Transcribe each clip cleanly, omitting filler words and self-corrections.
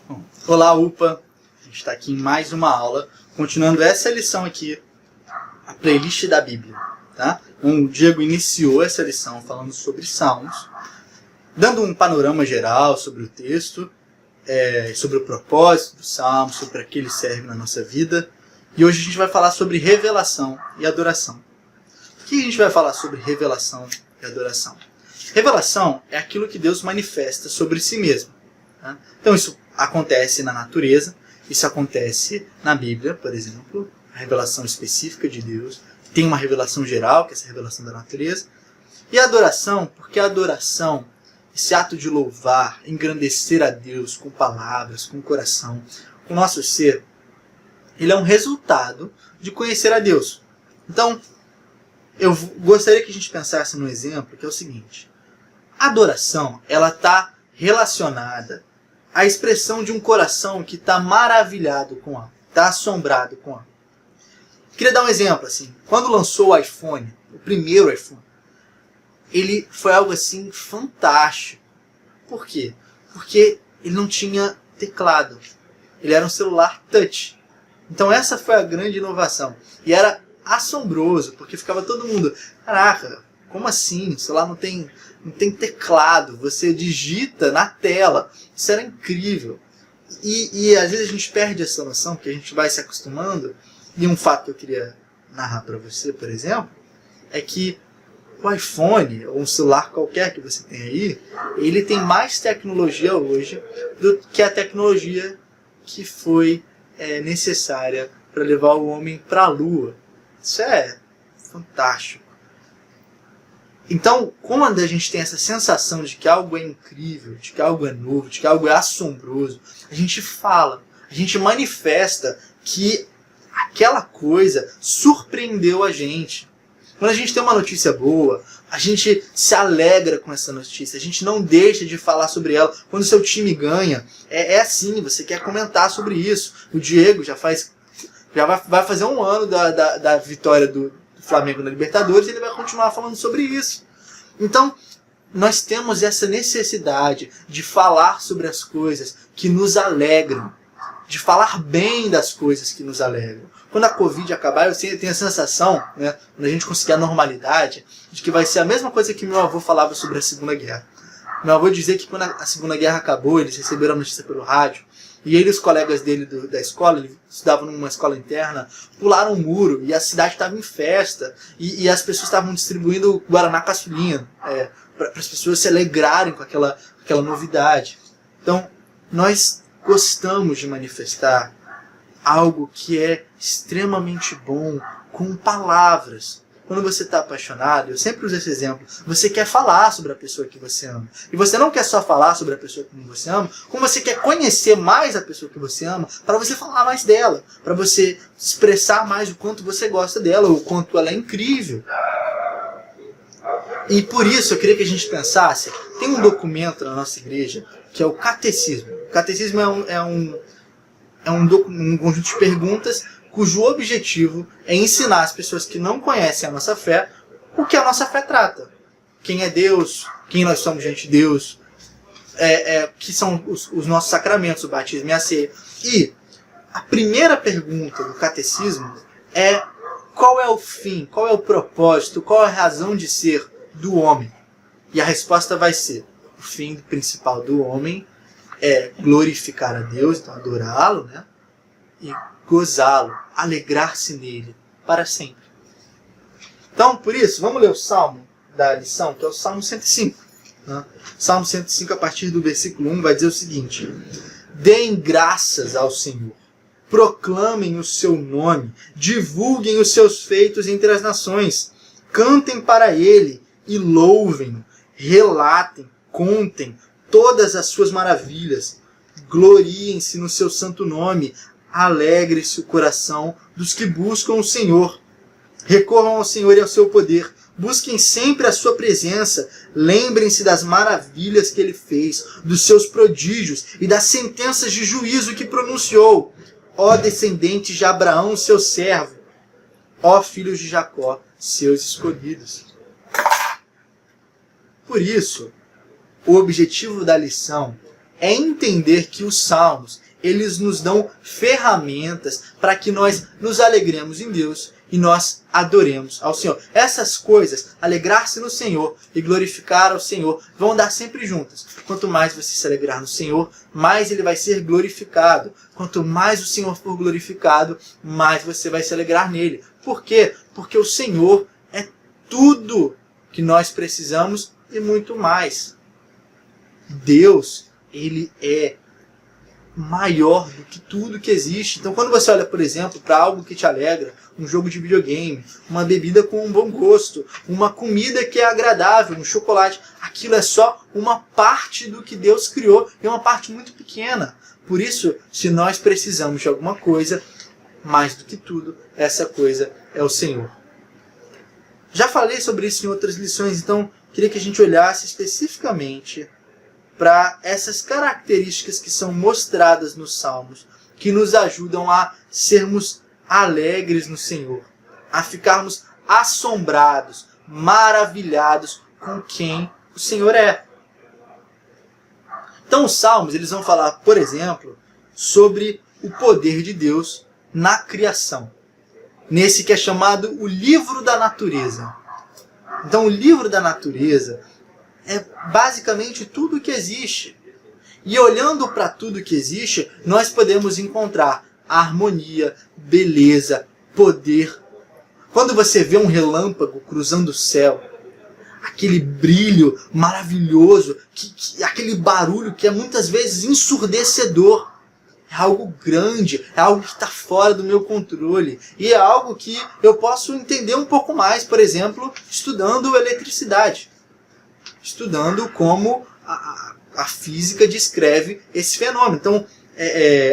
Bom, olá, UPA! A gente está aqui em mais uma aula, continuando essa lição aqui, a playlist da Bíblia. Tá? O Diego iniciou essa lição falando sobre Salmos, dando um panorama geral sobre o texto, sobre o propósito do Salmo, sobre para que ele serve na nossa vida. E hoje a gente vai falar sobre revelação e adoração. O que a gente vai falar sobre revelação e adoração? Revelação é aquilo que Deus manifesta sobre si mesmo. Tá? Então isso acontece na natureza, isso acontece na Bíblia, por exemplo, a revelação específica de Deus. Tem uma revelação geral, que é essa revelação da natureza. E a adoração, porque a adoração, esse ato de louvar, engrandecer a Deus com palavras, com o coração, com o nosso ser, ele é um resultado de conhecer a Deus. Então, eu gostaria que a gente pensasse no exemplo, que é o seguinte. A adoração, ela está relacionada à expressão de um coração que está maravilhado com algo, está assombrado com algo. Queria dar um exemplo, assim, quando lançou o iPhone, o primeiro iPhone, ele foi algo assim fantástico. Por quê? Porque ele não tinha teclado, ele era um celular touch. Então essa foi a grande inovação. E era assombroso, porque ficava todo mundo, caraca, como assim? O celular não tem teclado, você digita na tela. Isso era incrível. E às vezes a gente perde essa noção, porque a gente vai se acostumando. E um fato que eu queria narrar para você, por exemplo, é que o iPhone, ou um celular qualquer que você tem aí, ele tem mais tecnologia hoje do que a tecnologia que foi necessária para levar o homem para a Lua. Isso é fantástico. Então, quando a gente tem essa sensação de que algo é incrível, de que algo é novo, de que algo é assombroso, a gente fala, a gente manifesta que aquela coisa surpreendeu a gente. Quando a gente tem uma notícia boa, a gente se alegra com essa notícia, a gente não deixa de falar sobre ela. Quando o seu time ganha, é assim, você quer comentar sobre isso. O Diego já vai fazer um ano da vitória do Flamengo na Libertadores, e ele vai continuar falando sobre isso. Então, nós temos essa necessidade de falar sobre as coisas que nos alegram, de falar bem das coisas que nos alegram. Quando a Covid acabar, eu tenho a sensação, né, quando a gente conseguir a normalidade, de que vai ser a mesma coisa que meu avô falava sobre a Segunda Guerra. Meu avô dizia que quando a Segunda Guerra acabou, eles receberam a notícia pelo rádio, e ele e os colegas dele da escola, ele estudava numa escola interna, pularam um muro e a cidade estava em festa. E as pessoas estavam distribuindo Guaraná Caçulinha para as pessoas se alegrarem com aquela novidade. Então, nós gostamos de manifestar algo que é extremamente bom com palavras. Quando você está apaixonado, eu sempre uso esse exemplo, você quer falar sobre a pessoa que você ama. E você não quer só falar sobre a pessoa que você ama, como você quer conhecer mais a pessoa que você ama, para você falar mais dela, para você expressar mais o quanto você gosta dela, o quanto ela é incrível. E por isso eu queria que a gente pensasse, tem um documento na nossa igreja, que é o Catecismo. O Catecismo é um conjunto de perguntas cujo objetivo é ensinar as pessoas que não conhecem a nossa fé o que a nossa fé trata. Quem é Deus, quem nós somos diante de Deus, que são os nossos sacramentos, o batismo e a ceia. E a primeira pergunta do catecismo é qual é o fim, qual é o propósito, qual é a razão de ser do homem? E a resposta vai ser, o fim principal do homem é glorificar a Deus, então adorá-lo, né? E gozá-lo, alegrar-se nele para sempre. Então, por isso, vamos ler o Salmo da lição, que é o Salmo 105. Né? Salmo 105, a partir do versículo 1, vai dizer o seguinte: deem graças ao Senhor, proclamem o seu nome, divulguem os seus feitos entre as nações, cantem para ele e louvem-no, relatem, contem todas as suas maravilhas, gloriem-se no seu santo nome, alegre-se o coração dos que buscam o Senhor. Recorram ao Senhor e ao seu poder. Busquem sempre a sua presença. Lembrem-se das maravilhas que ele fez, dos seus prodígios e das sentenças de juízo que pronunciou. Ó descendentes de Abraão, seu servo. Ó filhos de Jacó, seus escolhidos. Por isso, o objetivo da lição é entender que os salmos, eles nos dão ferramentas para que nós nos alegremos em Deus e nós adoremos ao Senhor. Essas coisas, alegrar-se no Senhor e glorificar ao Senhor, vão andar sempre juntas. Quanto mais você se alegrar no Senhor, mais Ele vai ser glorificado. Quanto mais o Senhor for glorificado, mais você vai se alegrar nele. Por quê? Porque o Senhor é tudo que nós precisamos e muito mais. Deus, Ele é maior do que tudo que existe. Então, quando você olha, por exemplo, para algo que te alegra, um jogo de videogame, uma bebida com um bom gosto, uma comida que é agradável, um chocolate, aquilo é só uma parte do que Deus criou, e é uma parte muito pequena. Por isso, se nós precisamos de alguma coisa, mais do que tudo, essa coisa é o Senhor. Já falei sobre isso em outras lições, então queria que a gente olhasse especificamente para essas características que são mostradas nos Salmos, que nos ajudam a sermos alegres no Senhor, a ficarmos assombrados, maravilhados com quem o Senhor é. Então os Salmos, eles vão falar, por exemplo, sobre o poder de Deus na criação, nesse que é chamado o livro da natureza. Então o livro da natureza é basicamente tudo que existe. E olhando para tudo que existe, nós podemos encontrar harmonia, beleza, poder. Quando você vê um relâmpago cruzando o céu, aquele brilho maravilhoso, aquele barulho que é muitas vezes ensurdecedor, é algo grande, é algo que está fora do meu controle. E é algo que eu posso entender um pouco mais, por exemplo, estudando eletricidade. Estudando como a física descreve esse fenômeno. Então,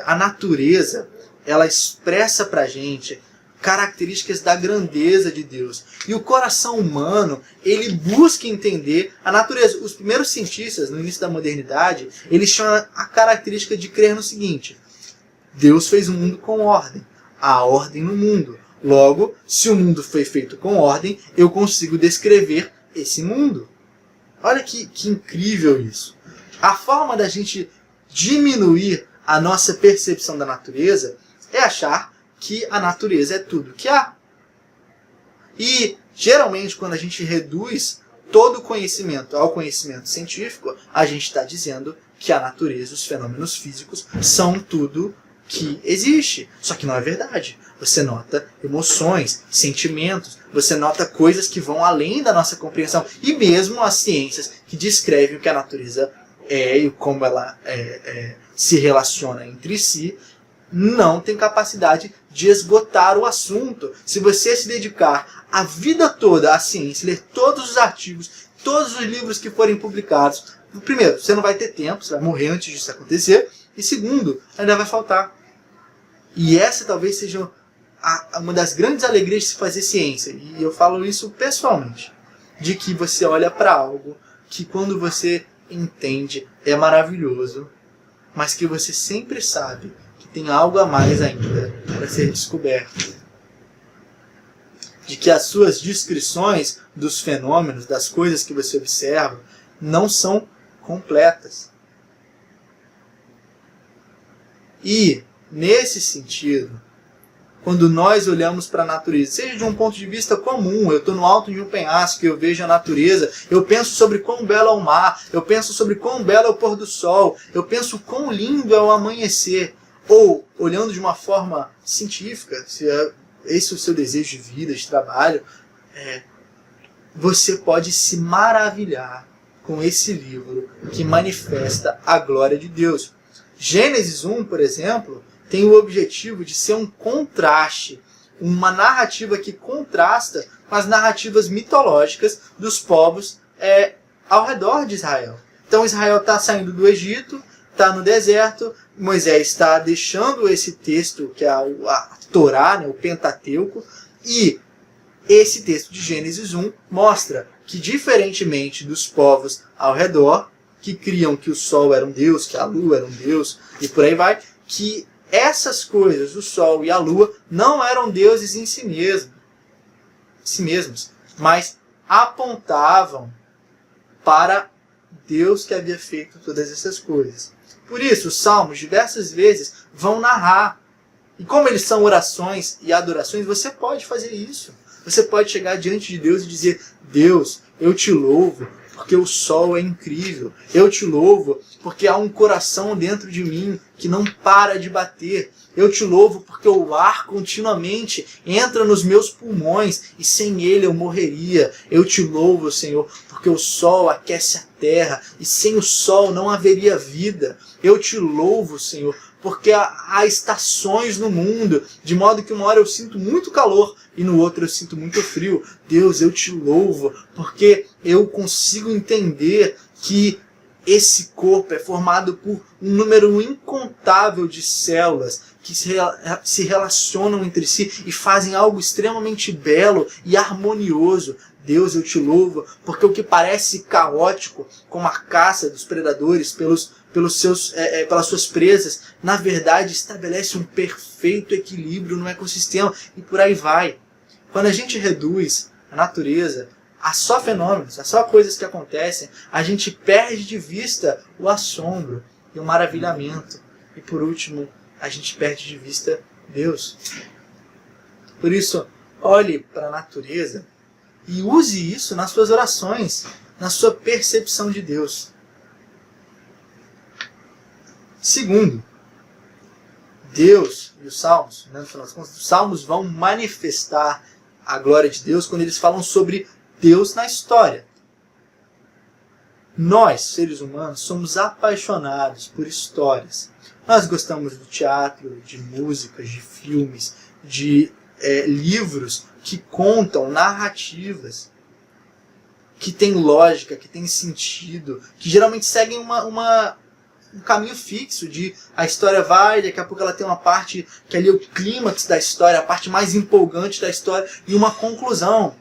a natureza, ela expressa para a gente características da grandeza de Deus. E o coração humano, ele busca entender a natureza. Os primeiros cientistas, no início da modernidade, eles tinham a característica de crer no seguinte: Deus fez um mundo com ordem. Há ordem no mundo. Logo, se o mundo foi feito com ordem, eu consigo descrever esse mundo. Olha que incrível isso. A forma da gente diminuir a nossa percepção da natureza é achar que a natureza é tudo que há. E, geralmente, quando a gente reduz todo o conhecimento ao conhecimento científico, a gente está dizendo que a natureza, os fenômenos físicos, são tudo que existe. Só que não é verdade. Você nota emoções, sentimentos, você nota coisas que vão além da nossa compreensão. E mesmo as ciências que descrevem o que a natureza é e como ela se relaciona entre si, não tem capacidade de esgotar o assunto. Se você se dedicar a vida toda à ciência, ler todos os artigos, todos os livros que forem publicados, primeiro, você não vai ter tempo, você vai morrer antes disso acontecer, e segundo, ainda vai faltar. E essa talvez seja uma das grandes alegrias de se fazer ciência, e eu falo isso pessoalmente, de que você olha para algo que quando você entende é maravilhoso, mas que você sempre sabe que tem algo a mais ainda para ser descoberto. De que as suas descrições dos fenômenos, das coisas que você observa, não são completas. E, nesse sentido, quando nós olhamos para a natureza, seja de um ponto de vista comum, eu estou no alto de um penhasco e eu vejo a natureza, eu penso sobre quão belo é o mar, eu penso sobre quão belo é o pôr do sol, eu penso quão lindo é o amanhecer. Ou, olhando de uma forma científica, se é esse o seu desejo de vida, de trabalho, você pode se maravilhar com esse livro que manifesta a glória de Deus. Gênesis 1, por exemplo, tem o objetivo de ser um contraste, uma narrativa que contrasta com as narrativas mitológicas dos povos ao redor de Israel. Então Israel está saindo do Egito, está no deserto, Moisés está deixando esse texto, que é a Torá, né, o Pentateuco, e esse texto de Gênesis 1 mostra que, diferentemente dos povos ao redor, que criam que o sol era um deus, que a lua era um deus, e por aí vai, que essas coisas, o sol e a lua, não eram deuses em si mesmos, mas apontavam para Deus que havia feito todas essas coisas. Por isso, os salmos diversas vezes vão narrar. E como eles são orações e adorações, você pode fazer isso. Você pode chegar diante de Deus e dizer: Deus, eu te louvo porque o sol é incrível. Eu te louvo porque há um coração dentro de mim que não para de bater. Eu te louvo porque o ar continuamente entra nos meus pulmões e sem ele eu morreria. Eu te louvo, Senhor, porque o sol aquece a terra e sem o sol não haveria vida. Eu te louvo, Senhor, porque há estações no mundo, de modo que uma hora eu sinto muito calor e no outro eu sinto muito frio. Deus, eu te louvo, porque eu consigo entender que esse corpo é formado por um número incontável de células que se relacionam entre si e fazem algo extremamente belo e harmonioso. Deus, eu te louvo, porque o que parece caótico, como a caça dos predadores pelas suas presas, na verdade estabelece um perfeito equilíbrio no ecossistema e por aí vai. Quando a gente reduz a natureza a só fenômenos, a só coisas que acontecem, a gente perde de vista o assombro e o maravilhamento. E por último, a gente perde de vista Deus. Por isso, olhe para a natureza e use isso nas suas orações, na sua percepção de Deus. Segundo, Deus e os Salmos, no final das contas, os Salmos vão manifestar a glória de Deus quando eles falam sobre Deus na história. Nós, seres humanos, somos apaixonados por histórias. Nós gostamos do teatro, de músicas, de filmes, de livros que contam narrativas, que têm lógica, que têm sentido, que geralmente seguem um caminho fixo de a história vai, daqui a pouco ela tem uma parte que ali é o clímax da história, a parte mais empolgante da história e uma conclusão.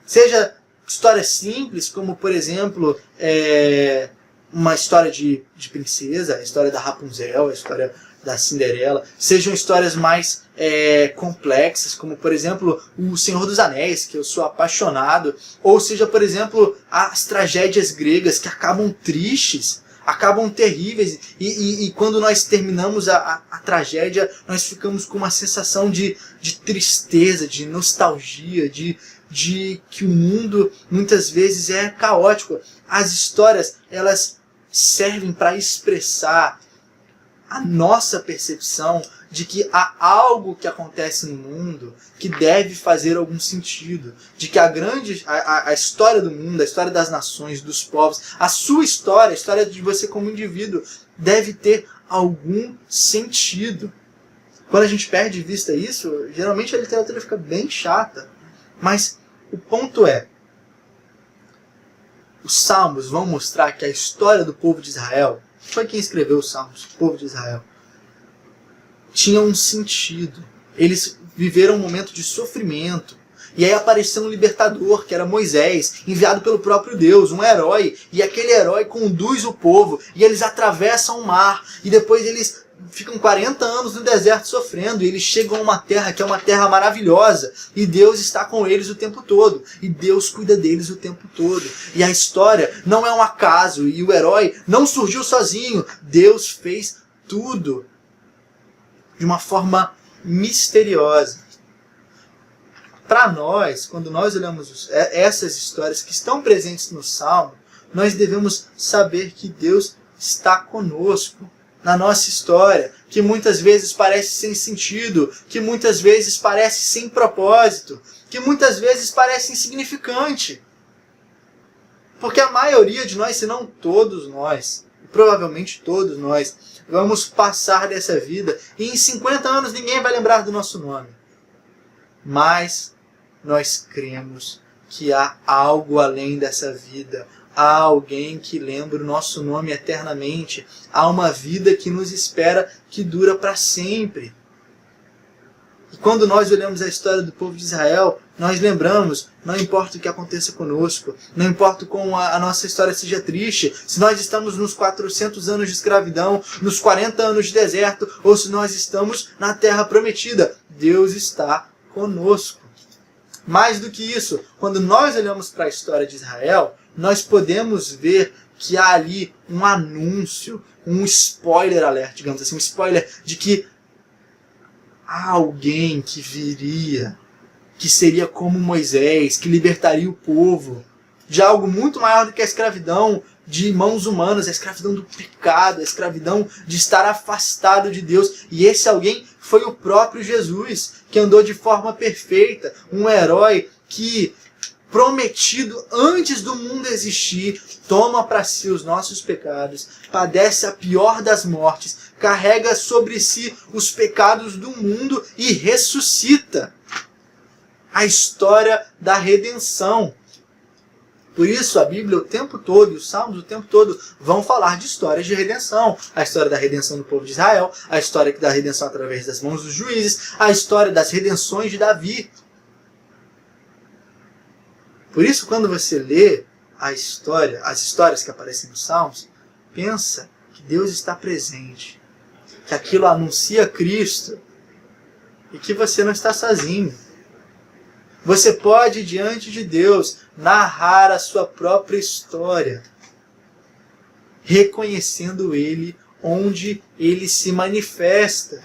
Seja histórias simples, como por exemplo uma história de princesa, a história da Rapunzel, a história da Cinderela, sejam histórias mais complexas, como por exemplo o Senhor dos Anéis, que eu sou apaixonado, ou seja, por exemplo, as tragédias gregas que acabam tristes, acabam terríveis, e quando nós terminamos a tragédia, nós ficamos com uma sensação de tristeza, de nostalgia, de que o mundo muitas vezes é caótico. As histórias, elas servem para expressar a nossa percepção de que há algo que acontece no mundo que deve fazer algum sentido, de que a história do mundo, a história das nações, dos povos, a sua história, a história de você como indivíduo, deve ter algum sentido. Quando a gente perde de vista isso, geralmente a literatura fica bem chata. Mas o ponto é, os Salmos vão mostrar que a história do povo de Israel, foi quem escreveu os Salmos, o povo de Israel, tinha um sentido. Eles viveram um momento de sofrimento. E aí apareceu um libertador, que era Moisés, enviado pelo próprio Deus, um herói. E aquele herói conduz o povo. E eles atravessam o mar. E depois eles ficam 40 anos no deserto sofrendo. E eles chegam a uma terra que é uma terra maravilhosa. E Deus está com eles o tempo todo. E Deus cuida deles o tempo todo. E a história não é um acaso. E o herói não surgiu sozinho. Deus fez tudo de uma forma misteriosa. Para nós, quando nós olhamos essas histórias que estão presentes no Salmo, nós devemos saber que Deus está conosco na nossa história, que muitas vezes parece sem sentido, que muitas vezes parece sem propósito, que muitas vezes parece insignificante. Porque a maioria de nós, se não todos nós, provavelmente todos nós, vamos passar dessa vida e em 50 anos ninguém vai lembrar do nosso nome. Mas nós cremos que há algo além dessa vida. Há alguém que lembra o nosso nome eternamente. Há uma vida que nos espera, que dura para sempre. E quando nós olhamos a história do povo de Israel, nós lembramos, não importa o que aconteça conosco, não importa como a nossa história seja triste, se nós estamos nos 400 anos de escravidão, nos 40 anos de deserto, ou se nós estamos na terra prometida, Deus está conosco. Mais do que isso, quando nós olhamos para a história de Israel, nós podemos ver que há ali um anúncio um spoiler alert, digamos assim, um spoiler de que há alguém que viria, que seria como Moisés, que libertaria o povo de algo muito maior do que a escravidão de mãos humanas, a escravidão do pecado, a escravidão de estar afastado de Deus. E esse alguém foi o próprio Jesus, que andou de forma perfeita, um herói que, prometido antes do mundo existir, toma para si os nossos pecados, padece a pior das mortes, carrega sobre si os pecados do mundo e ressuscita. A história da redenção. Por isso a Bíblia o tempo todo, e os Salmos o tempo todo, vão falar de histórias de redenção. A história da redenção do povo de Israel, a história da redenção através das mãos dos juízes, a história das redenções de Davi. Por isso, quando você lê as histórias que aparecem nos Salmos, pensa que Deus está presente, que aquilo anuncia Cristo e que você não está sozinho. Você pode, diante de Deus, narrar a sua própria história, reconhecendo Ele onde Ele se manifesta.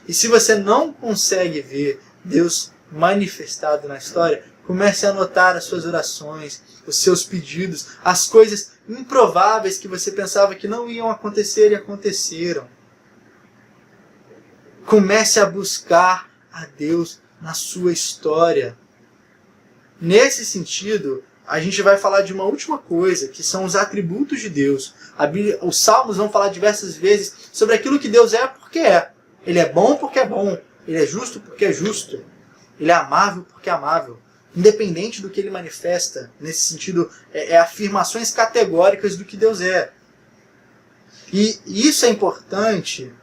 E se você não consegue ver Deus manifestado na história, comece a anotar as suas orações, os seus pedidos, as coisas improváveis que você pensava que não iam acontecer e aconteceram. Comece a buscar a Deus na sua história. Nesse sentido, a gente vai falar de uma última coisa, que são os atributos de Deus. Os Salmos vão falar diversas vezes sobre aquilo que Deus é porque é. Ele é bom porque é bom. Ele é justo porque é justo. Ele é amável porque é amável. Independente do que ele manifesta, nesse sentido, afirmações categóricas do que Deus é. E isso é importante,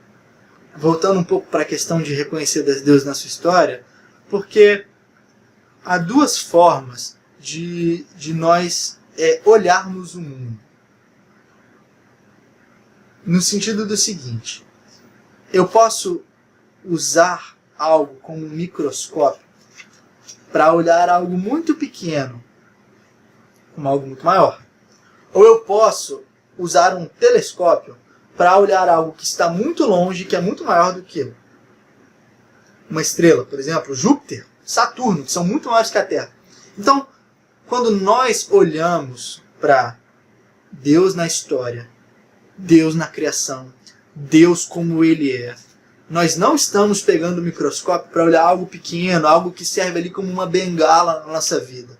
voltando um pouco para a questão de reconhecer Deus na sua história, porque há duas formas de nós olharmos o mundo. No sentido do seguinte: eu posso usar algo como um microscópio para olhar algo muito pequeno como algo muito maior. Ou eu posso usar um telescópio para olhar algo que está muito longe, que é muito maior do que eu. Uma estrela, por exemplo, Júpiter, Saturno, que são muito maiores que a Terra. Então, quando nós olhamos para Deus na história, Deus na criação, Deus como Ele é, nós não estamos pegando o microscópio para olhar algo pequeno, algo que serve ali como uma bengala na nossa vida.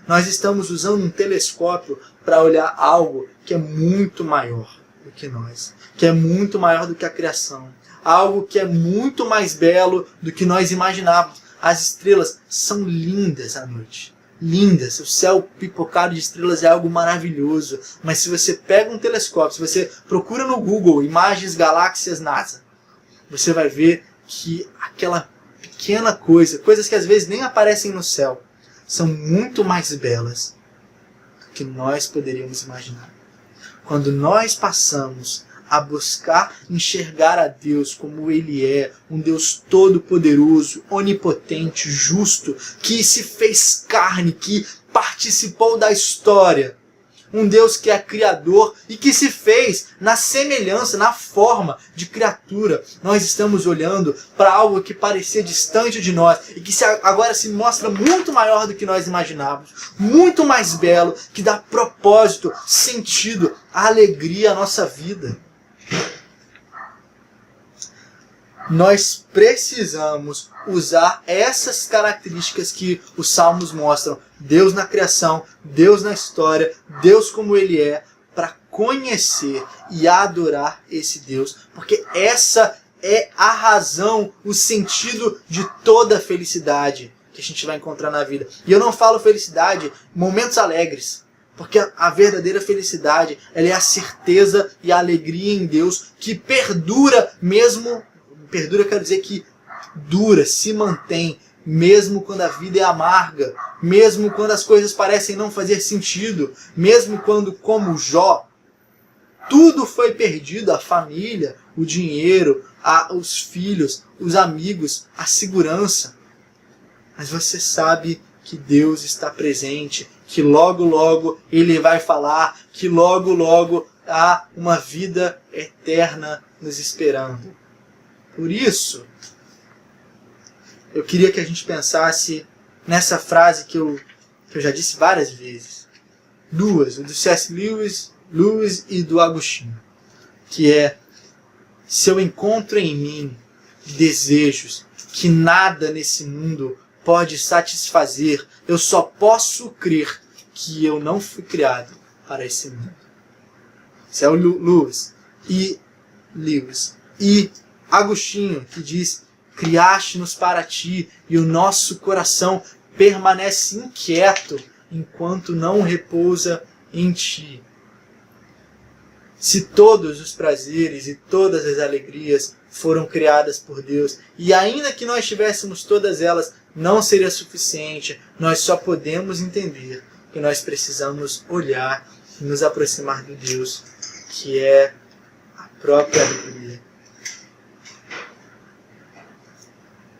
Nós estamos usando um telescópio para olhar algo que é muito maior do que nós, que é muito maior do que a criação, algo que é muito mais belo do que nós imaginávamos. As estrelas são lindas à noite. Lindas. O céu pipocado de estrelas é algo maravilhoso. Mas se você pega um telescópio, se você procura no Google imagens galáxias NASA, você vai ver que aquela pequena coisas que às vezes nem aparecem no céu, são muito mais belas do que nós poderíamos imaginar. Quando nós passamos a buscar enxergar a Deus como Ele é, um Deus todo-poderoso, onipotente, justo, que se fez carne, que participou da história, um Deus que é criador e que se fez na semelhança, na forma de criatura. Nós estamos olhando para algo que parecia distante de nós e que agora se mostra muito maior do que nós imaginávamos, muito mais belo, que dá propósito, sentido, alegria à nossa vida. Nós precisamos usar essas características que os Salmos mostram. Deus na criação, Deus na história, Deus como Ele é, para conhecer e adorar esse Deus. Porque essa é a razão, o sentido de toda a felicidade que a gente vai encontrar na vida. E eu não falo felicidade, momentos alegres. Porque a verdadeira felicidade, ela é a certeza e a alegria em Deus que perdura mesmo. Perdura quer dizer que dura, se mantém, mesmo quando a vida é amarga, mesmo quando as coisas parecem não fazer sentido, mesmo quando, como Jó, tudo foi perdido, a família, o dinheiro, os filhos, os amigos, a segurança. Mas você sabe que Deus está presente, que logo logo Ele vai falar, que logo logo há uma vida eterna nos esperando. Por isso, eu queria que a gente pensasse nessa frase que eu já disse várias vezes. Duas, do C.S. Lewis e do Agostinho. Que é: se eu encontro em mim desejos que nada nesse mundo pode satisfazer, eu só posso crer que eu não fui criado para esse mundo. Isso é o Lewis. E Agostinho, que diz: criaste-nos para ti, e o nosso coração permanece inquieto enquanto não repousa em ti. Se todos os prazeres e todas as alegrias foram criadas por Deus, e ainda que nós tivéssemos todas elas, não seria suficiente. Nós só podemos entender que nós precisamos olhar e nos aproximar de Deus, que é a própria alegria.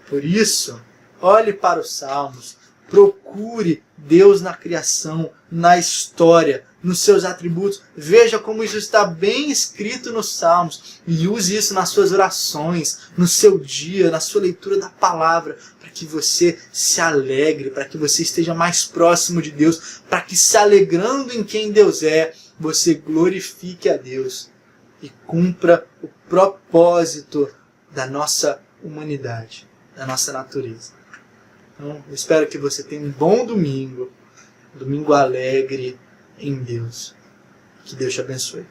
Por isso, olhe para os Salmos, procure Deus na criação, na história, nos seus atributos. Veja como isso está bem escrito nos Salmos e use isso nas suas orações, no seu dia, na sua leitura da palavra, para que você se alegre, para que você esteja mais próximo de Deus, para que, se alegrando em quem Deus é, você glorifique a Deus e cumpra o propósito da nossa humanidade, da nossa natureza. Então, eu espero que você tenha um bom domingo alegre em Deus. Que Deus te abençoe.